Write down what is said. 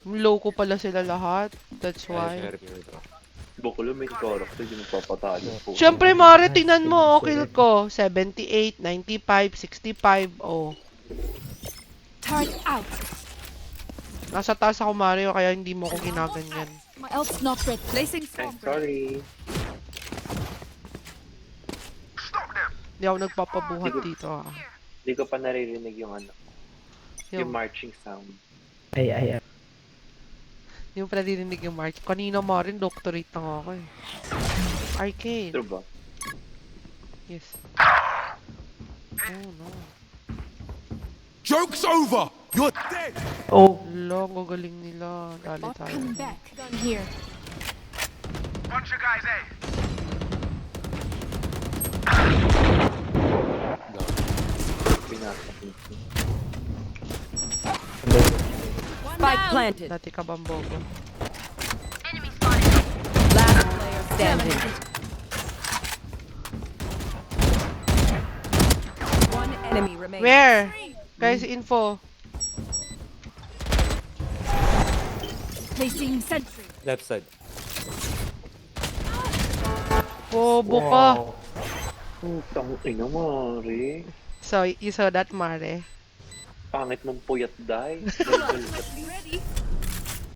Loko pala sila lahat. That's Ay, why. sheriff yun ito. Bukulo may character, hindi magpapatalo po. Siyempre, Mare, tingnan mo, kill ko. 78, 95, 65, oh. Turret out. Nasa taas ako, Mario, kaya hindi mo ako ginaganyan. My ult's not ready. Placing Ay, swarm. sorry. Hindi ako nagpapabuhat dito, ah. Hindi ko pa naririnig yung ano, yung Yung, marching sound. Ay. yung pala dininig yung march. Kanina, Mare, doctorate na nga ako, eh. Arcane. True ba? Yes. Oh, no. Joke's over! You're dead! Oh, Lo, ang gagaling nila. Dali Bot tayo. coming back. Gun here. Pinasa ko. Spike planted. Dati ka bambogo. Last player standing. One enemy remaining. Where? Guys, info. Placing sentry. Left side. Bobo ka. wow. Putang ina, Mari. So, you saw that, Mare? Pangit mong puyat, dai. Ready.